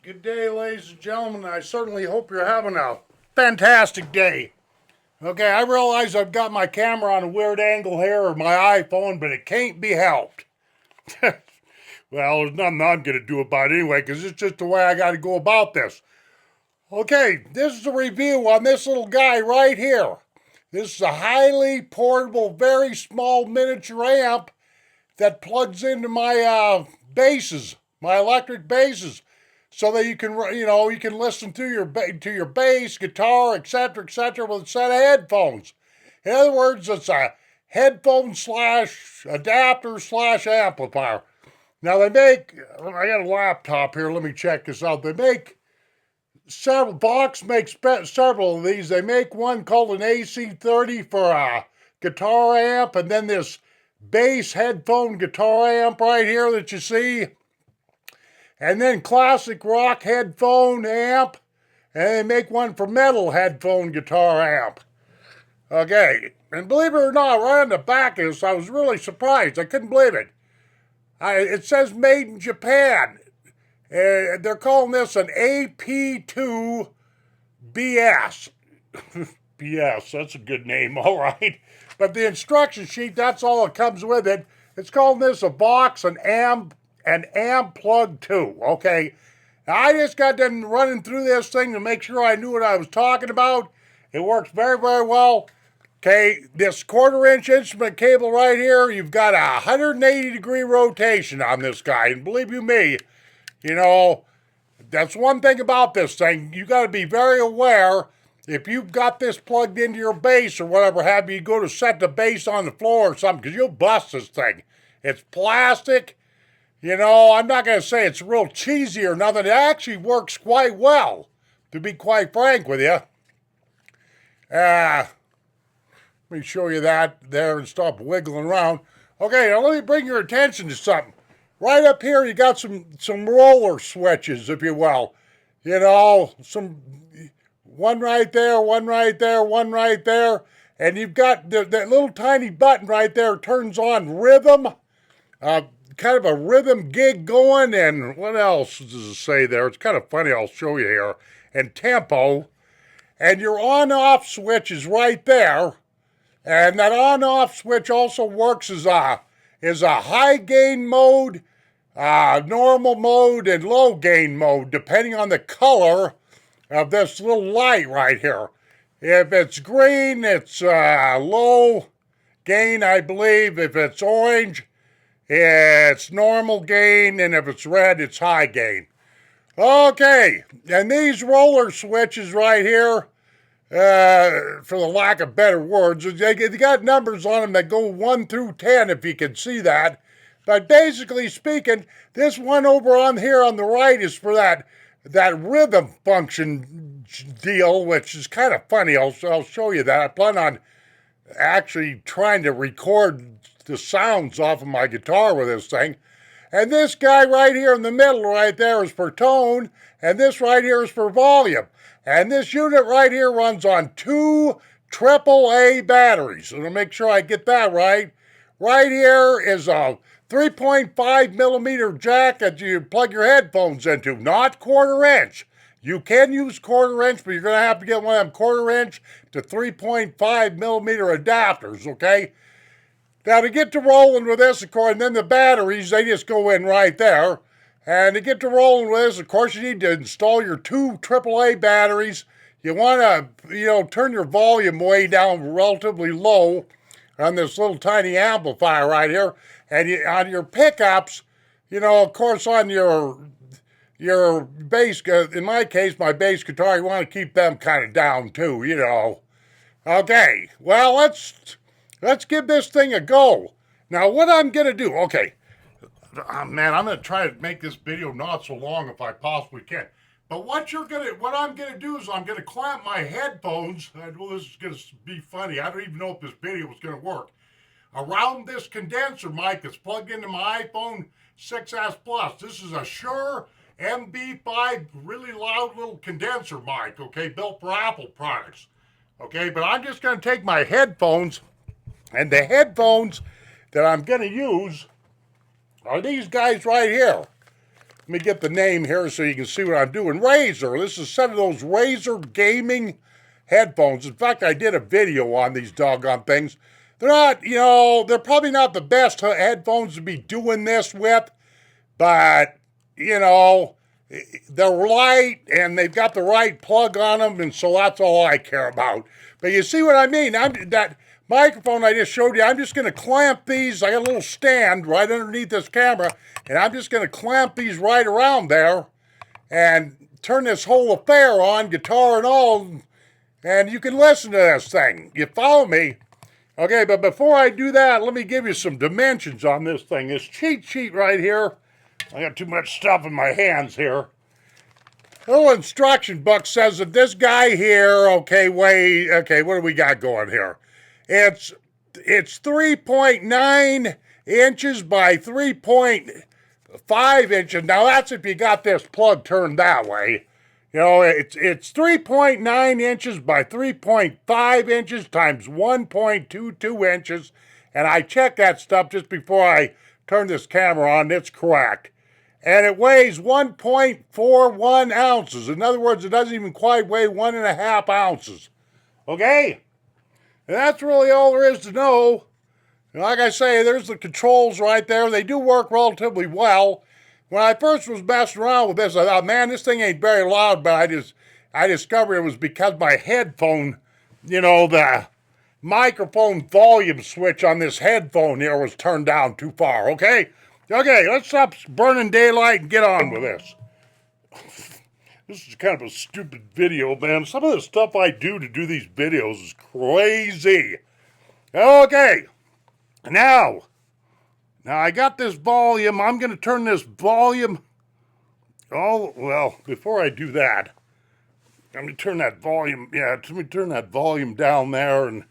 Good day, ladies and gentlemen. I certainly hope you're having a fantastic day. Okay, I realize I've got my camera on a weird angle here, or my iPhone, but it can't be helped. Well, there's nothing I'm going to do about it anyway, because it's just the way I got to go about this. Okay, this is a review on this little guy right here. This is a highly portable, very small miniature amp that plugs into my basses, my electric basses, so that you can, you can listen to your bass, guitar, etc., with a set of headphones. In other words, it's a headphone slash adapter slash amplifier. Now I got a laptop here. Let me check this out. They make several. VOX makes several of these. They make one called an AC30 for a guitar amp, and then this bass headphone guitar amp right here that you see. And then classic rock headphone amp, and they make one for metal headphone guitar amp. Okay, and believe it or not, right on the back of this, I was really surprised. I couldn't believe it. It says made in Japan. They're calling this an AP2-BS. BS, that's a good name, all right. But the instruction sheet, that's all that comes with it. It's calling this a VOX amPlug2, okay? Now, I just got done running through this thing to make sure I knew what I was talking about. It works very, very well. Okay, this 1/4-inch instrument cable right here, you've got a 180-degree rotation on this guy. And believe you me, that's one thing about this thing. You got to be very aware if you've got this plugged into your bass or whatever have you, go to set the bass on the floor or something, because you'll bust this thing. It's plastic. I'm not going to say it's real cheesy or nothing. It actually works quite well, to be quite frank with you. Let me show you that there and stop wiggling around. Okay, now let me bring your attention to something. Right up here, you got some roller switches, if you will. One right there, one right there, one right there. And you've got that little tiny button right there turns on rhythm. Kind of a rhythm gig going, and what else does it say there? It's kind of funny, I'll show you here. And tempo. And your on-off switch is right there. And that on-off switch also works as a high gain mode, normal mode, and low gain mode, depending on the color of this little light right here. If it's green, it's low gain, I believe. If it's orange, it's normal gain, and if it's red, it's high gain. Okay, and these roller switches right here, for the lack of better words, they got numbers on them that go 1 through 10, if you can see that. But basically speaking, this one over on here on the right is for that rhythm function deal, which is kind of funny. I'll show you that. I plan on actually trying to record the sounds off of my guitar with this thing. And this guy right here in the middle right there is for tone, and this right here is for volume. And this unit right here runs on 2 AAA batteries. So to make sure I get that right, right here is a 3.5 millimeter jack that you plug your headphones into, not 1/4-inch. You can use 1/4-inch, but you're going to have to get one of them 1/4-inch to 3.5 millimeter adapters, okay? Now, to get to rolling with this, of course, and then the batteries, they just go in right there. And to get to rolling with this, of course, you need to install your 2 AAA batteries. You want to, turn your volume way down relatively low on this little tiny amplifier right here. And on your pickups, of course, on your bass, in my case, my bass guitar, you want to keep them kind of down too, Okay, well, let's give this thing a go. Now, what I'm going to do, okay, man, I'm going to try to make this video not so long if I possibly can. But what I'm going to do is I'm going to clamp my headphones, well, this is going to be funny, I don't even know if this video is going to work, around this condenser mic that's plugged into my iPhone 6S Plus. This is a Shure MB5, really loud little condenser mic, okay, built for Apple products. Okay, but I'm just going to take my headphones, and the headphones that I'm going to use are these guys right here. let me get the name here so you can see what I'm doing. Razer. This is a set of those Razer gaming headphones. In fact, I did a video on these doggone things. They're not, they're probably not the best headphones to be doing this with, but, they're light and they've got the right plug on them, and so that's all I care about. But you see what I mean? That microphone I just showed you, I'm just going to clamp these. I got a little stand right underneath this camera, and I'm just going to clamp these right around there and turn this whole affair on, guitar and all, and you can listen to this thing. You follow me? Okay, but before I do that, let me give you some dimensions on this thing. This cheat sheet right here, I got too much stuff in my hands here. The little instruction book says that this guy here, what do we got going here? It's 3.9 inches by 3.5 inches. Now that's if you got this plug turned that way. It's 3.9 inches by 3.5 inches times 1.22 inches. And I checked that stuff just before I turned this camera on. It's correct. And it weighs 1.41 ounces. In other words, it doesn't even quite weigh 1.5 ounces. Okay? And that's really all there is to know. And like I say, there's the controls right there. They do work relatively well. When I first was messing around with this, I thought, man, this thing ain't very loud, but I discovered it was because my headphone, the microphone volume switch on this headphone here was turned down too far, okay? Okay, let's stop burning daylight and get on with this. This is kind of a stupid video, man. Some of the stuff I do to do these videos is crazy. Okay, now I got this volume. I'm going to turn this volume. Oh, well, before I do that, let me turn that volume. Yeah, let me turn that volume down there. And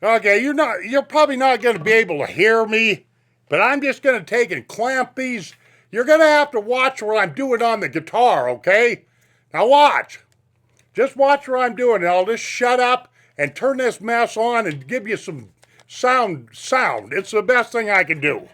okay, you're probably not going to be able to hear me, but I'm just going to take and clamp these. You're going to have to watch what I'm doing on the guitar, okay? Now watch. Just watch what I'm doing, and I'll just shut up and turn this mess on and give you some sound. It's the best thing I can do.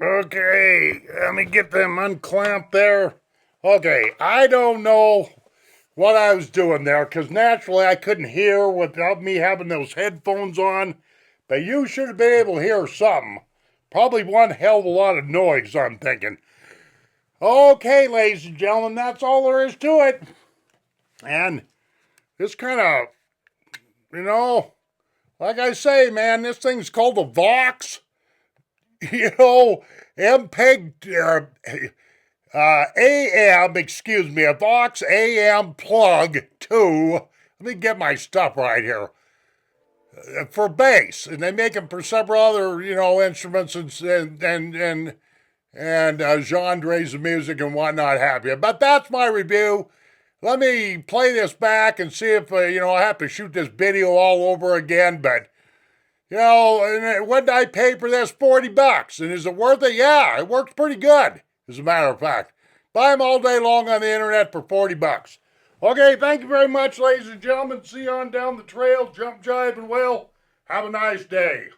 Okay, let me get them unclamped there. Okay, I don't know what I was doing there, because naturally I couldn't hear without me having those headphones on, but you should have been able to hear something. Probably one hell of a lot of noise, I'm thinking. Okay, ladies and gentlemen, that's all there is to it. And this kind of, you know, like I say, man, this thing's called a VOX. You know, MPEG, a VOX amPlug2. Let me get my stuff right here. For bass, and they make them for several other, instruments and genres of music and whatnot have you. But that's my review. Let me play this back and see if I have to shoot this video all over again. But what did I pay for this? $40. And is it worth it? Yeah, it works pretty good, as a matter of fact. Buy them all day long on the internet for $40. Okay, thank you very much, ladies and gentlemen. See you on down the trail. Jump, jive, and wail. Have a nice day.